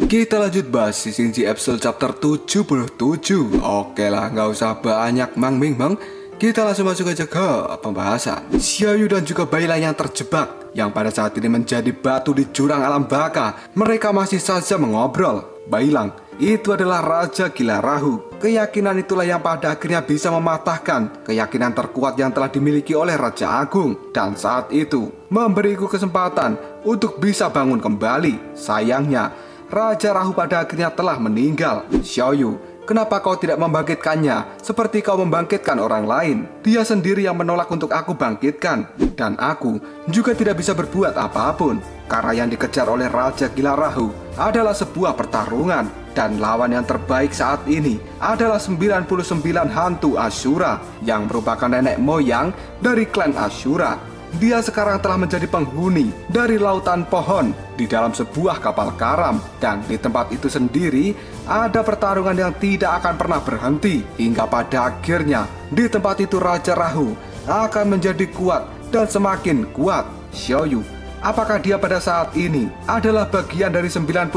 Kita lanjut bahas si Shinji episode chapter 77. Oke lah, nggak usah banyak mang. Kita langsung masuk aja ke pembahasan. Xiaoyu dan juga Bailang yang terjebak, yang pada saat ini menjadi batu di jurang alam baka. Mereka masih saja mengobrol. Bailang, itu adalah Raja Gila Rahu. Keyakinan itulah yang pada akhirnya bisa mematahkan keyakinan terkuat yang telah dimiliki oleh Raja Agung. Dan saat itu memberiku kesempatan untuk bisa bangun kembali. Sayangnya Raja Rahu pada akhirnya telah meninggal. Xiaoyu, kenapa kau tidak membangkitkannya seperti kau membangkitkan orang lain? Dia sendiri yang menolak untuk aku bangkitkan. Dan aku juga tidak bisa berbuat apapun, karena yang dikejar oleh Raja Gila Rahu adalah sebuah pertarungan. Dan lawan yang terbaik saat ini adalah 99 hantu Ashura, yang merupakan nenek moyang dari klan Ashura. Dia sekarang telah menjadi penghuni dari lautan pohon di dalam sebuah kapal karam. Dan di tempat itu sendiri ada pertarungan yang tidak akan pernah berhenti. Hingga pada akhirnya di tempat itu Raja Rahu akan menjadi kuat dan semakin kuat. Xiaoyu, apakah dia pada saat ini adalah bagian dari 99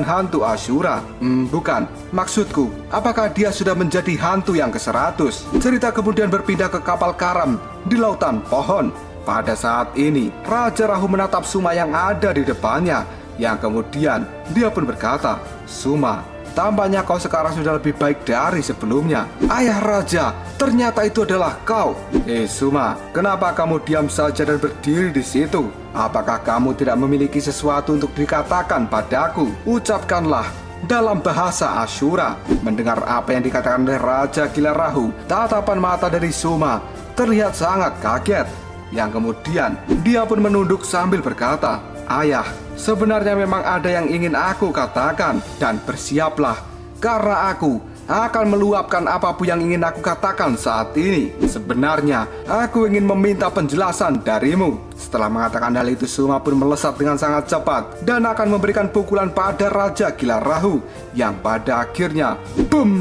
hantu Ashura? Bukan. Maksudku, apakah dia sudah menjadi hantu yang ke-100? Cerita kemudian berpindah ke kapal karam di lautan pohon. Pada saat ini, Raja Rahu menatap Suma yang ada di depannya, yang kemudian dia pun berkata, "Suma, tampaknya kau sekarang sudah lebih baik dari sebelumnya." "Ayah Raja, ternyata itu adalah kau." Suma, kenapa kamu diam saja dan berdiri di situ? Apakah kamu tidak memiliki sesuatu untuk dikatakan padaku? Ucapkanlah dalam bahasa Ashura." Mendengar apa yang dikatakan oleh Raja Gila Rahu, tatapan mata dari Suma terlihat sangat kaget. Yang kemudian dia pun menunduk sambil berkata, "Ayah, sebenarnya memang ada yang ingin aku katakan. Dan bersiaplah, karena aku akan meluapkan apapun yang ingin aku katakan saat ini. Sebenarnya aku ingin meminta penjelasan darimu." Setelah mengatakan hal itu, Suma pun melesat dengan sangat cepat dan akan memberikan pukulan pada Raja Gila Rahu, yang pada akhirnya boom!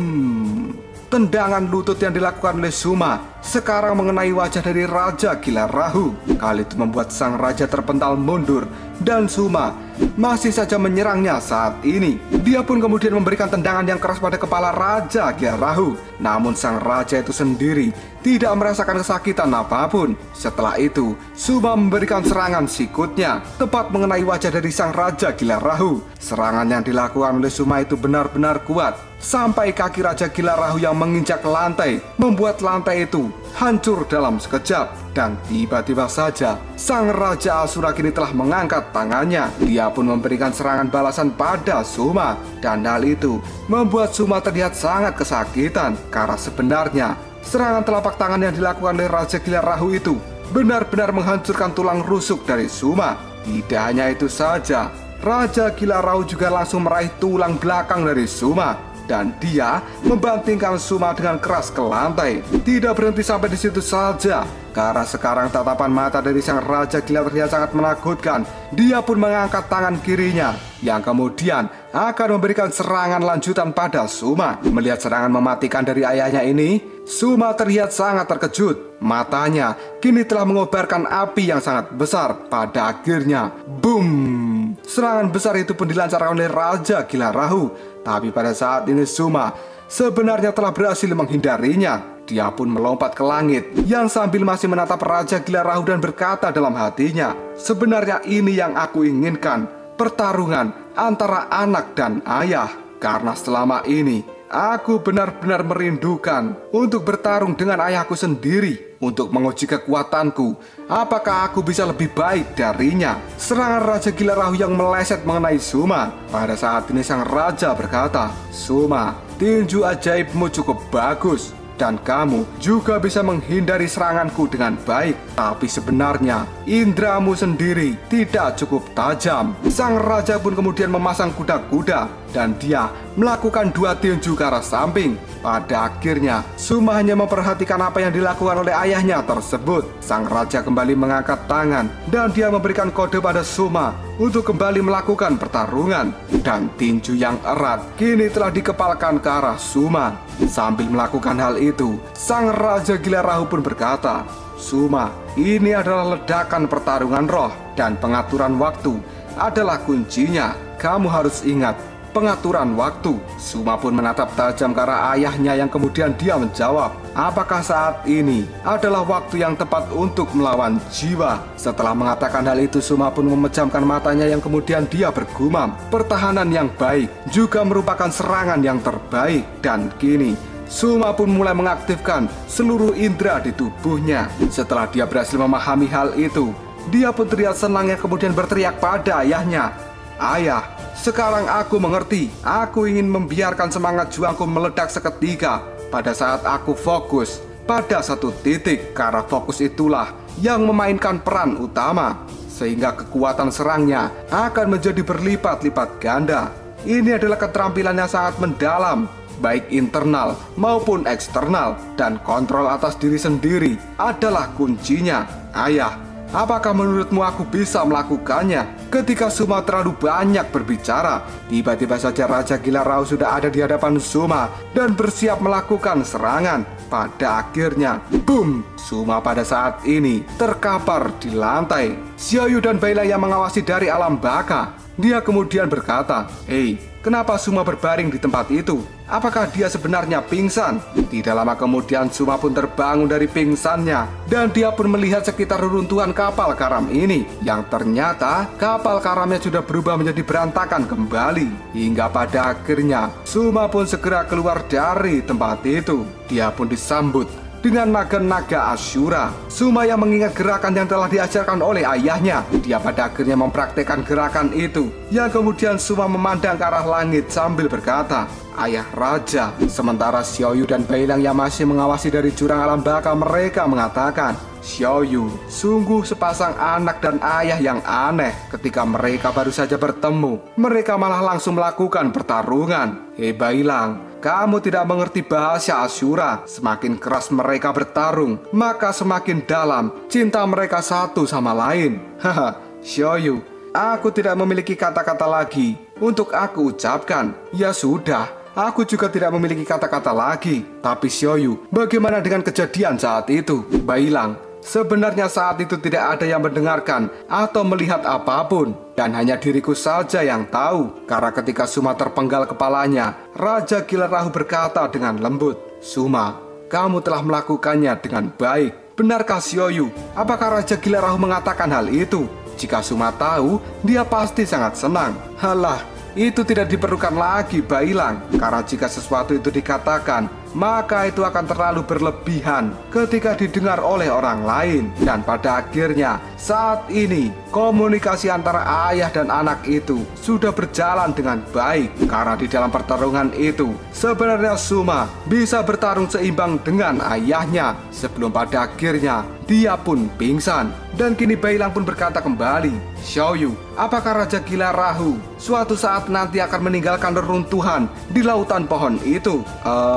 Tendangan lutut yang dilakukan oleh Suma sekarang mengenai wajah dari Raja Gila Rahu. Kali itu membuat sang raja terpental mundur, dan Suma masih saja menyerangnya saat ini. Dia pun kemudian memberikan tendangan yang keras pada kepala Raja Gila Rahu. Namun sang raja itu sendiri tidak merasakan kesakitan apapun. Setelah itu, Suma memberikan serangan sikutnya tepat mengenai wajah dari sang Raja Gila Rahu. Serangan yang dilakukan oleh Suma itu benar-benar kuat, sampai kaki Raja Gila Rahu yang menginjak lantai membuat lantai itu hancur dalam sekejap. Dan tiba-tiba saja sang Raja Ashura kini telah mengangkat tangannya. Dia pun memberikan serangan balasan pada Suma. Dan hal itu membuat Suma terlihat sangat kesakitan, karena sebenarnya serangan telapak tangan yang dilakukan oleh Raja Gila Rahu itu benar-benar menghancurkan tulang rusuk dari Suma. Tidak hanya itu saja, Raja Gila Rahu juga langsung meraih tulang belakang dari Suma, dan dia membantingkan Suma dengan keras ke lantai. Tidak berhenti sampai di situ saja, karena sekarang tatapan mata dari sang Raja Gila terlihat sangat menakutkan. Dia pun mengangkat tangan kirinya, yang kemudian akan memberikan serangan lanjutan pada Suma. Melihat serangan mematikan dari ayahnya ini, Suma terlihat sangat terkejut. Matanya kini telah mengobarkan api yang sangat besar. Pada akhirnya, boom! Serangan besar itu pun dilancarkan oleh Raja Gila Rahu. Tapi pada saat ini Suma sebenarnya telah berhasil menghindarinya. Dia pun melompat ke langit, yang sambil masih menatap Raja Gila Rahu dan berkata dalam hatinya, "Sebenarnya ini yang aku inginkan, pertarungan antara anak dan ayah. Karena selama ini aku benar-benar merindukan untuk bertarung dengan ayahku sendiri, untuk menguji kekuatanku. Apakah aku bisa lebih baik darinya?" Serangan Raja Gila Rahu yang meleset mengenai Suma. Pada saat ini sang raja berkata, "Suma, tinju ajaibmu cukup bagus, dan kamu juga bisa menghindari seranganku dengan baik. Tapi sebenarnya indramu sendiri tidak cukup tajam." Sang raja pun kemudian memasang kuda-kuda, dan dia melakukan 2 tinju ke arah samping. Pada akhirnya, Suma hanya memperhatikan apa yang dilakukan oleh ayahnya tersebut. Sang raja kembali mengangkat tangan, dan dia memberikan kode pada Suma untuk kembali melakukan pertarungan. Dan tinju yang erat kini telah dikepalkan ke arah Suma. Sambil melakukan hal itu, sang Raja Gila Rahu pun berkata, "Suma, ini adalah ledakan pertarungan roh, dan pengaturan waktu adalah kuncinya. Kamu harus ingat, pengaturan waktu. Suma pun menatap tajam ke arah ayahnya yang kemudian dia menjawab, apakah saat ini adalah waktu yang tepat untuk melawan jiwa? Setelah mengatakan hal itu, Suma pun memejamkan matanya yang kemudian dia bergumam, pertahanan yang baik juga merupakan serangan yang terbaik. Dan kini Suma pun mulai mengaktifkan seluruh indera di tubuhnya. Setelah dia berhasil memahami hal itu, dia pun terlihat senang yang kemudian berteriak pada ayahnya, ayah, sekarang aku mengerti. Aku ingin membiarkan semangat juangku meledak seketika pada saat aku fokus pada satu titik, karena fokus itulah yang memainkan peran utama, sehingga kekuatan serangnya akan menjadi berlipat-lipat ganda. Ini adalah keterampilan yang sangat mendalam, baik internal maupun eksternal, dan kontrol atas diri sendiri adalah kuncinya. Ayah, apakah menurutmu aku bisa melakukannya? Ketika Suma terlalu banyak berbicara, tiba-tiba saja Raja Gila Rahu sudah ada di hadapan Suma dan bersiap melakukan serangan. Pada akhirnya, boom! Suma pada saat ini terkapar di lantai. Xiaoyu dan Bailang yang mengawasi dari alam baka, dia kemudian berkata, hei, kenapa Suma berbaring di tempat itu? Apakah dia sebenarnya pingsan? Tidak lama kemudian Suma pun terbangun dari pingsannya, dan dia pun melihat sekitar reruntuhan kapal karam ini, yang ternyata kapal karamnya sudah berubah menjadi berantakan kembali. Hingga pada akhirnya Suma pun segera keluar dari tempat itu. Dia pun disambut dengan naga-naga Ashura. Suma yang mengingat gerakan yang telah diajarkan oleh ayahnya, dia pada akhirnya mempraktekkan gerakan itu, yang kemudian Suma memandang ke arah langit sambil berkata, ayah raja. Sementara Xiaoyu dan Bailang yang masih mengawasi dari jurang alam baka, mereka mengatakan, Xiaoyu, sungguh sepasang anak dan ayah yang aneh. Ketika mereka baru saja bertemu, mereka malah langsung melakukan pertarungan. Hei Bailang, kamu tidak mengerti bahasa Ashura. Semakin keras mereka bertarung, maka semakin dalam cinta mereka satu sama lain. Haha, Xiaoyu, aku tidak memiliki kata-kata lagi untuk aku ucapkan. Ya sudah, aku juga tidak memiliki kata-kata lagi. Tapi Xiaoyu, bagaimana dengan kejadian saat itu? Bailang, sebenarnya saat itu tidak ada yang mendengarkan atau melihat apapun, dan hanya diriku saja yang tahu. Karena ketika Suma terpenggal kepalanya, Raja Gila Rahu berkata dengan lembut, Suma, kamu telah melakukannya dengan baik. Benarkah Xiaoyu? Apakah Raja Gila Rahu mengatakan hal itu? Jika Suma tahu, dia pasti sangat senang. Halah, itu tidak diperlukan lagi Bailang, karena jika sesuatu itu dikatakan, maka itu akan terlalu berlebihan ketika didengar oleh orang lain. Dan pada akhirnya, saat ini komunikasi antara ayah dan anak itu sudah berjalan dengan baik, karena di dalam pertarungan itu sebenarnya Suma bisa bertarung seimbang dengan ayahnya, sebelum pada akhirnya dia pun pingsan. Dan kini Bailang pun berkata kembali, Xiaoyu, apakah Raja Gila Rahu suatu saat nanti akan meninggalkan reruntuhan di lautan pohon itu?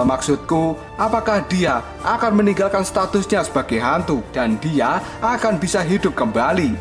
Maksudku, apakah dia akan meninggalkan statusnya sebagai hantu dan dia akan bisa hidup kembali?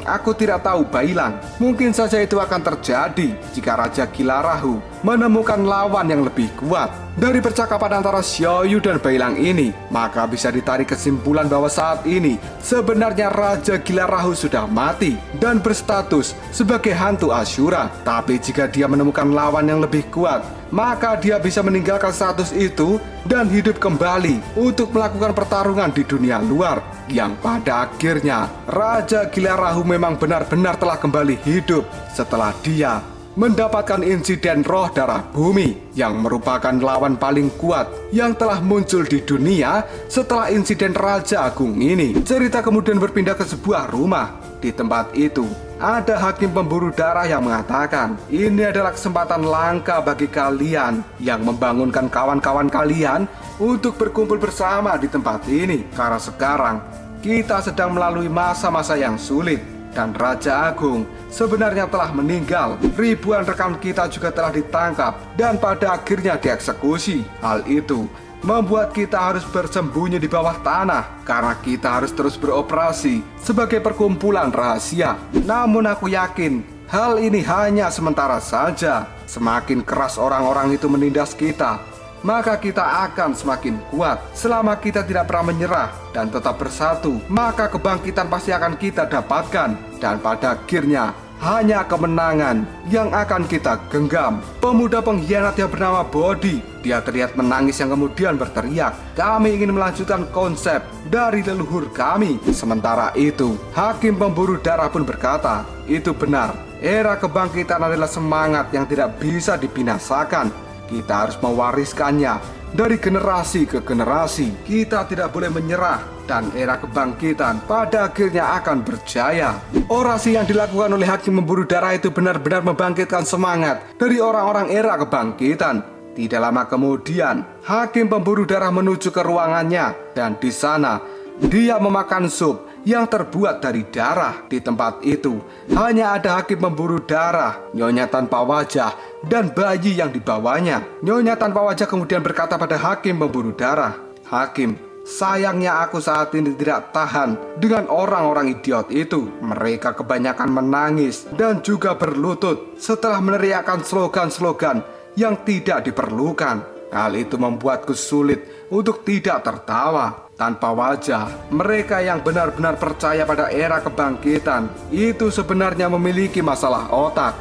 Aku tidak tahu Bailang. Mungkin saja itu akan terjadi jika Raja Gila Rahu menemukan lawan yang lebih kuat. Dari percakapan antara Xiaoyu dan Bailang ini, maka bisa ditarik kesimpulan bahwa saat ini sebenarnya Raja Gila Rahu sudah mati dan berstatus sebagai hantu Ashura. Tapi jika dia menemukan lawan yang lebih kuat, maka dia bisa meninggalkan status itu dan hidup kembali untuk melakukan pertarungan di dunia luar. Yang pada akhirnya Raja Gila Rahu memang benar-benar telah kembali hidup setelah dia mendapatkan insiden roh darah bumi, yang merupakan lawan paling kuat yang telah muncul di dunia setelah insiden Raja Agung ini. Cerita kemudian berpindah ke sebuah rumah. Di tempat itu ada hakim pemburu darah yang mengatakan, ini adalah kesempatan langka bagi kalian yang membangunkan kawan-kawan kalian untuk berkumpul bersama di tempat ini, karena sekarang kita sedang melalui masa-masa yang sulit dan Raja Agung sebenarnya telah meninggal. Ribuan rekan kita juga telah ditangkap dan pada akhirnya dieksekusi. Hal itu membuat kita harus bersembunyi di bawah tanah karena kita harus terus beroperasi sebagai perkumpulan rahasia. Namun aku yakin hal ini hanya sementara saja. Semakin keras orang-orang itu menindas kita, maka kita akan semakin kuat. Selama kita tidak pernah menyerah dan tetap bersatu, maka kebangkitan pasti akan kita dapatkan. Dan pada akhirnya hanya kemenangan yang akan kita genggam. Pemuda pengkhianat yang bernama Bodi, dia terlihat menangis yang kemudian berteriak, kami ingin melanjutkan konsep dari leluhur kami. Sementara itu, hakim pemburu darah pun berkata, itu benar, era kebangkitan adalah semangat yang tidak bisa dibinasakan. Kita harus mewariskannya dari generasi ke generasi. Kita tidak boleh menyerah, dan era kebangkitan pada akhirnya akan berjaya. Orasi yang dilakukan oleh hakim pemburu darah itu benar-benar membangkitkan semangat dari orang-orang era kebangkitan. Tidak lama kemudian, hakim pemburu darah menuju ke ruangannya, dan di sana dia memakan sup yang terbuat dari darah. Di tempat itu hanya ada hakim pemburu darah, Nyonya Tanpa Wajah, dan bayi yang dibawanya. Nyonya Tanpa Wajah kemudian berkata pada hakim pemburu darah, Hakim, sayangnya aku saat ini tidak tahan dengan orang-orang idiot itu. Mereka kebanyakan menangis dan juga berlutut setelah meneriakkan slogan-slogan yang tidak diperlukan. Hal itu membuatku sulit untuk tidak tertawa. Tanpa Wajah, mereka yang benar-benar percaya pada era kebangkitan itu sebenarnya memiliki masalah otak.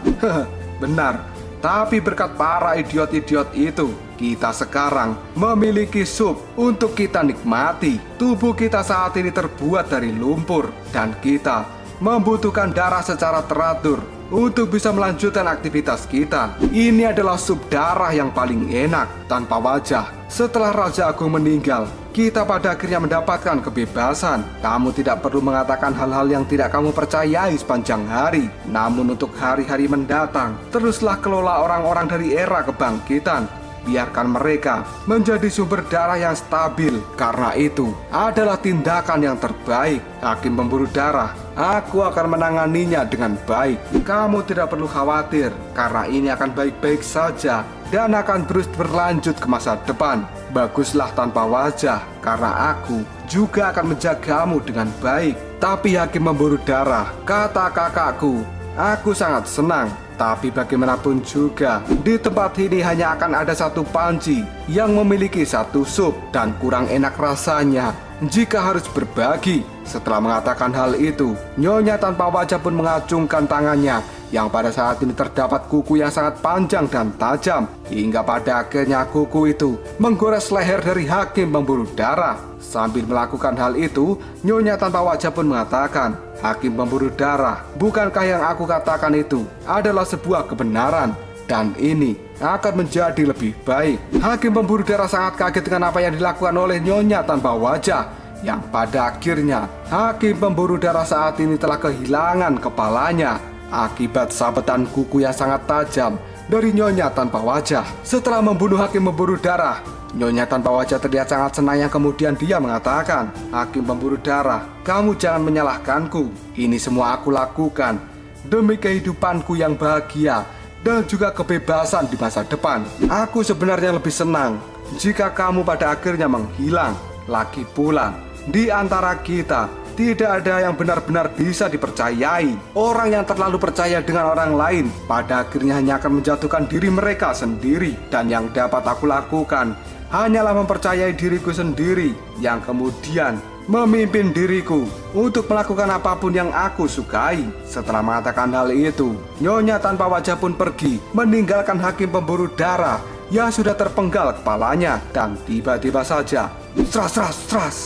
Benar, tapi berkat para idiot-idiot itu, kita sekarang memiliki sup untuk kita nikmati. Tubuh kita saat ini terbuat dari lumpur, dan kita membutuhkan darah secara teratur untuk bisa melanjutkan aktivitas kita. Ini adalah sup darah yang paling enak. Tanpa Wajah, setelah Raja Agung meninggal, kita pada akhirnya mendapatkan kebebasan. Kamu tidak perlu mengatakan hal-hal yang tidak kamu percayai sepanjang hari. Namun untuk hari-hari mendatang, teruslah kelola orang-orang dari era kebangkitan. Biarkan mereka menjadi sumber darah yang stabil. Karena itu adalah tindakan yang terbaik. Hakim pemburu darah, aku akan menanganinya dengan baik. Kamu tidak perlu khawatir, karena ini akan baik-baik saja dan akan terus berlanjut ke masa depan. Baguslah Tanpa Wajah, karena aku juga akan menjagamu dengan baik. Tapi hakim pemburu darah, kata kakakku, aku sangat senang. Tapi bagaimanapun juga, di tempat ini hanya akan ada satu panci yang memiliki satu sup, dan kurang enak rasanya jika harus berbagi. Setelah mengatakan hal itu, Nyonya Tanpa Wajah pun mengacungkan tangannya yang pada saat ini terdapat kuku yang sangat panjang dan tajam, hingga pada akhirnya kuku itu menggores leher dari hakim pemburu darah. Sambil melakukan hal itu, Nyonya Tanpa Wajah pun mengatakan, Hakim pemburu darah, bukankah yang aku katakan itu adalah sebuah kebenaran? Dan ini akan menjadi lebih baik. Hakim pemburu darah sangat kaget dengan apa yang dilakukan oleh Nyonya Tanpa Wajah, yang pada akhirnya hakim pemburu darah saat ini telah kehilangan kepalanya akibat sabetan kuku yang sangat tajam dari Nyonya Tanpa Wajah. Setelah membunuh hakim pemburu darah, Nyonya Tanpa Wajah terlihat sangat senang yang kemudian dia mengatakan, Hakim pemburu darah, kamu jangan menyalahkanku. Ini semua aku lakukan demi kehidupanku yang bahagia dan juga kebebasan di masa depan. Aku sebenarnya lebih senang jika kamu pada akhirnya menghilang. Lagi pula, di antara kita tidak ada yang benar-benar bisa dipercayai. Orang yang terlalu percaya dengan orang lain pada akhirnya hanya akan menjatuhkan diri mereka sendiri. Dan yang dapat aku lakukan hanyalah mempercayai diriku sendiri, yang kemudian memimpin diriku untuk melakukan apapun yang aku sukai. Setelah mengatakan hal itu, Nyonya Tanpa Wajah pun pergi meninggalkan hakim pemburu darah yang sudah terpenggal kepalanya. Dan tiba-tiba saja, stras,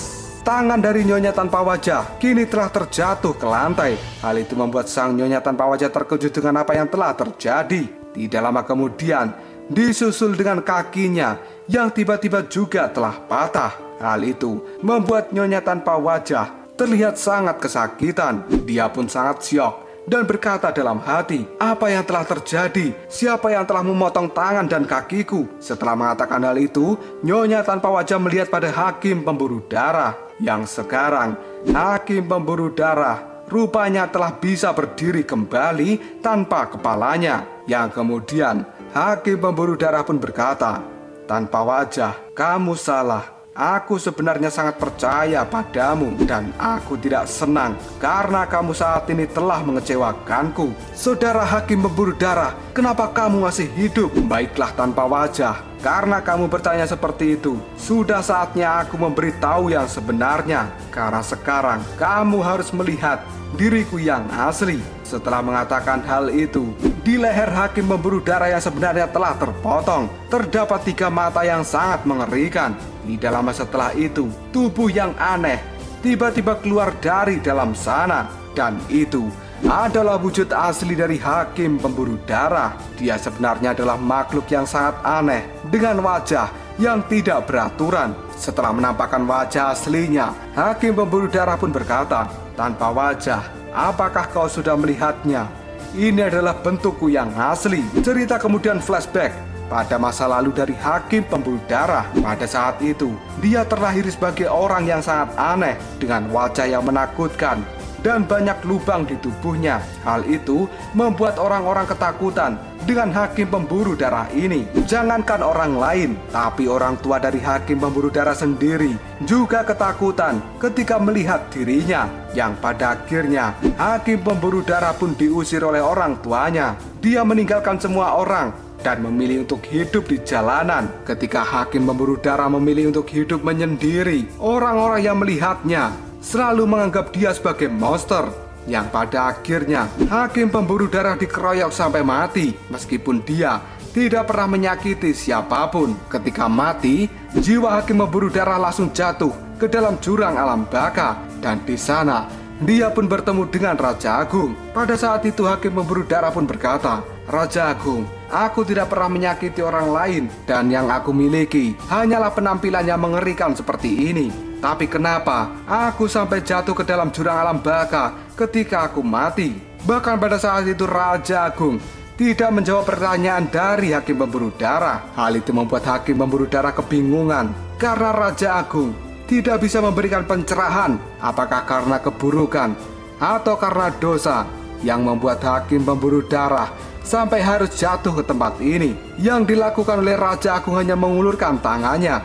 tangan dari Nyonya Tanpa Wajah kini telah terjatuh ke lantai. Hal itu membuat sang Nyonya Tanpa Wajah terkejut dengan apa yang telah terjadi. Tidak lama kemudian, disusul dengan kakinya yang tiba-tiba juga telah patah. Hal itu membuat Nyonya Tanpa Wajah terlihat sangat kesakitan. Dia pun sangat syok dan berkata dalam hati, apa yang telah terjadi? Siapa yang telah memotong tangan dan kakiku? Setelah mengatakan hal itu, Nyonya Tanpa Wajah melihat pada hakim pemburu darah, yang sekarang hakim pemburu darah rupanya telah bisa berdiri kembali tanpa kepalanya. Yang kemudian hakim pemburu darah pun berkata, Tanpa Wajah, kamu salah. Aku sebenarnya sangat percaya padamu dan aku tidak senang karena kamu saat ini telah mengecewakanku. Saudara hakim pemburu darah, kenapa kamu masih hidup? Baiklah tanpa wajah. Karena kamu bertanya seperti itu, sudah saatnya aku memberitahu yang sebenarnya. Karena sekarang kamu harus melihat diriku yang asli. Setelah mengatakan hal itu, di leher hakim pemburu darah yang sebenarnya telah terpotong, terdapat 3 mata yang sangat mengerikan. Tidak lama setelah itu, tubuh yang aneh tiba-tiba keluar dari dalam sana. Dan itu adalah wujud asli dari hakim pemburu darah. Dia sebenarnya adalah makhluk yang sangat aneh dengan wajah yang tidak beraturan. Setelah menampakkan wajah aslinya, hakim pemburu darah pun berkata, "Tanpa wajah, apakah kau sudah melihatnya? Ini adalah bentukku yang asli." Cerita kemudian flashback pada masa lalu dari hakim pemburu darah. Pada saat itu, dia terlahir sebagai orang yang sangat aneh dengan wajah yang menakutkan dan banyak lubang di tubuhnya. Hal itu membuat orang-orang ketakutan dengan hakim pemburu darah ini. Jangankan orang lain, tapi orang tua dari hakim pemburu darah sendiri juga ketakutan ketika melihat dirinya. Yang pada akhirnya hakim pemburu darah pun diusir oleh orang tuanya. Dia meninggalkan semua orang dan memilih untuk hidup di jalanan. Ketika hakim pemburu darah memilih untuk hidup menyendiri, orang-orang yang melihatnya selalu menganggap dia sebagai monster. Yang pada akhirnya hakim pemburu darah dikeroyok sampai mati, meskipun dia tidak pernah menyakiti siapapun. Ketika mati, jiwa hakim pemburu darah langsung jatuh ke dalam jurang alam baka, dan di sana dia pun bertemu dengan Raja Agung. Pada saat itu hakim pemburu darah pun berkata, "Raja Agung, aku tidak pernah menyakiti orang lain, dan yang aku miliki hanyalah penampilan yang mengerikan seperti ini. Tapi kenapa aku sampai jatuh ke dalam jurang alam baka ketika aku mati?" Bahkan pada saat itu Raja Agung tidak menjawab pertanyaan dari hakim pemburu darah. Hal itu membuat hakim pemburu darah kebingungan karena Raja Agung tidak bisa memberikan pencerahan apakah karena keburukan atau karena dosa yang membuat hakim pemburu darah sampai harus jatuh ke tempat ini. Yang dilakukan oleh Raja Agung hanya mengulurkan tangannya,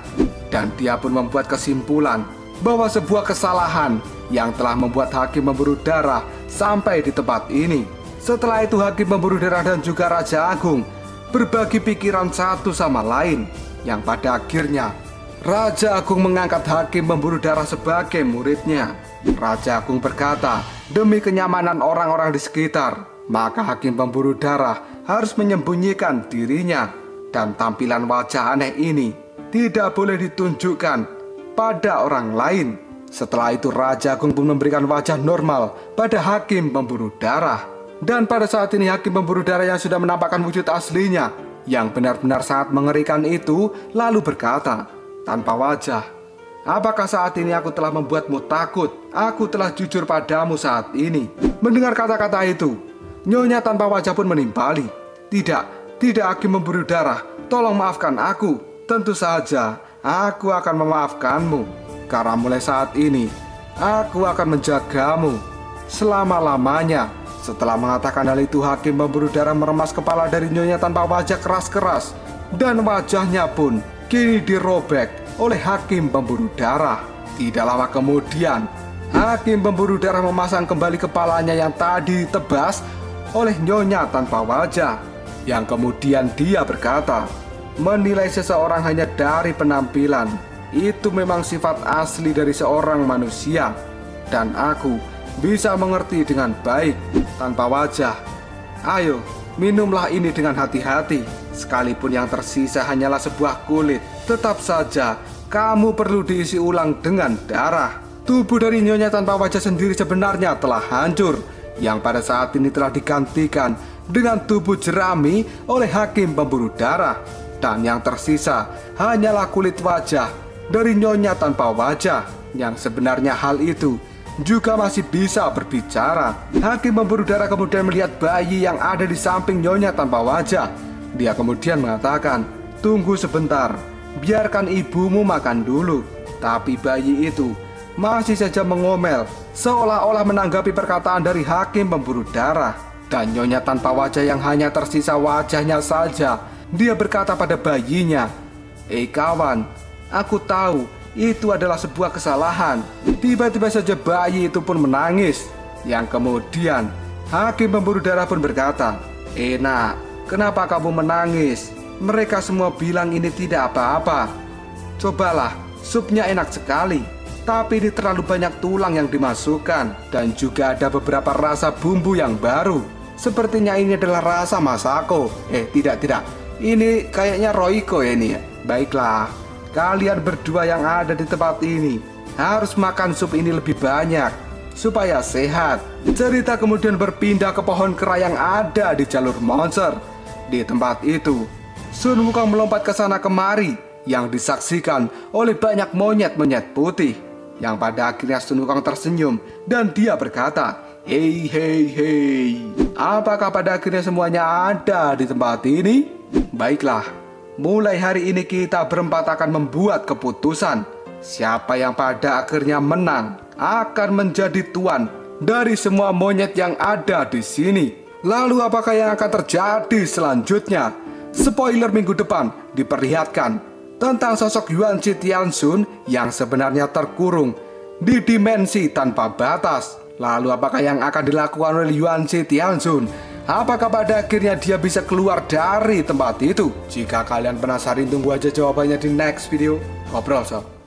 dan dia pun membuat kesimpulan bahwa sebuah kesalahan yang telah membuat hakim pemburu darah sampai di tempat ini. Setelah itu hakim pemburu darah dan juga Raja Agung berbagi pikiran satu sama lain, yang pada akhirnya Raja Agung mengangkat hakim pemburu darah sebagai muridnya. Raja Agung berkata, demi kenyamanan orang-orang di sekitar, maka hakim pemburu darah harus menyembunyikan dirinya, dan tampilan wajah aneh ini tidak boleh ditunjukkan pada orang lain. Setelah itu Raja Agung pun memberikan wajah normal pada hakim pemburu darah. Dan pada saat ini hakim pemburu darah yang sudah menampakkan wujud aslinya yang benar-benar sangat mengerikan itu lalu berkata, "Tanpa wajah, apakah saat ini aku telah membuatmu takut? Aku telah jujur padamu saat ini." Mendengar kata-kata itu, Nyonya tanpa wajah pun menimpali. Tidak hakim pemburu darah, tolong maafkan aku. Tentu saja aku akan memaafkanmu, karena mulai saat ini aku akan menjagamu selama-lamanya. Setelah mengatakan hal itu, hakim pemburu darah meremas kepala dari Nyonya tanpa wajah keras-keras, dan wajahnya pun kini dirobek oleh hakim pemburu darah. Tidak lama kemudian, hakim pemburu darah memasang kembali kepalanya yang tadi ditebas oleh Nyonya tanpa wajah. Yang kemudian dia berkata, menilai seseorang hanya dari penampilan itu memang sifat asli dari seorang manusia, dan aku bisa mengerti dengan baik. Tanpa wajah, ayo minumlah ini dengan hati-hati. Sekalipun yang tersisa hanyalah sebuah kulit, tetap saja kamu perlu diisi ulang dengan darah. Tubuh dari Nyonya tanpa wajah sendiri sebenarnya telah hancur, yang pada saat ini telah digantikan dengan tubuh jerami oleh hakim pemburu darah. Dan yang tersisa hanyalah kulit wajah dari Nyonya tanpa wajah, yang sebenarnya hal itu juga masih bisa berbicara. Hakim pemburu darah kemudian melihat bayi yang ada di samping Nyonya tanpa wajah. Dia kemudian mengatakan, "Tunggu sebentar, biarkan ibumu makan dulu." Tapi bayi itu masih saja mengomel, seolah-olah menanggapi perkataan dari hakim pemburu darah. Dan Nyonya tanpa wajah yang hanya tersisa wajahnya saja, dia berkata pada bayinya, "Kawan, aku tahu itu adalah sebuah kesalahan. Tiba-tiba saja bayi itu pun menangis. Yang kemudian hakim pemburu darah pun berkata, "Nak, kenapa kamu menangis? Mereka semua bilang ini tidak apa-apa. Cobalah, supnya enak sekali. Tapi ini terlalu banyak tulang yang dimasukkan. Dan juga ada beberapa rasa bumbu yang baru. Sepertinya ini adalah rasa Masako. Tidak. Ini kayaknya Royko ya ini ya. Baiklah, kalian berdua yang ada di tempat ini harus makan sup ini lebih banyak supaya sehat." Cerita kemudian berpindah ke pohon kera yang ada di jalur monster. Di tempat itu, Sun Wukong melompat ke sana kemari yang disaksikan oleh banyak monyet-monyet putih. Yang pada akhirnya Sun Wukong tersenyum dan dia berkata, Hei, apakah pada akhirnya semuanya ada di tempat ini? Baiklah, mulai hari ini kita berempat akan membuat keputusan. Siapa yang pada akhirnya menang akan menjadi tuan dari semua monyet yang ada di sini. Lalu apakah yang akan terjadi selanjutnya? Spoiler minggu depan diperlihatkan tentang sosok Yuan Shi Tianxun yang sebenarnya terkurung di dimensi tanpa batas. Lalu apakah yang akan dilakukan oleh Yuan Shi Tianxun? Apakah pada akhirnya dia bisa keluar dari tempat itu? Jika kalian penasaran, tunggu aja jawabannya di next video. Ngobrol sob.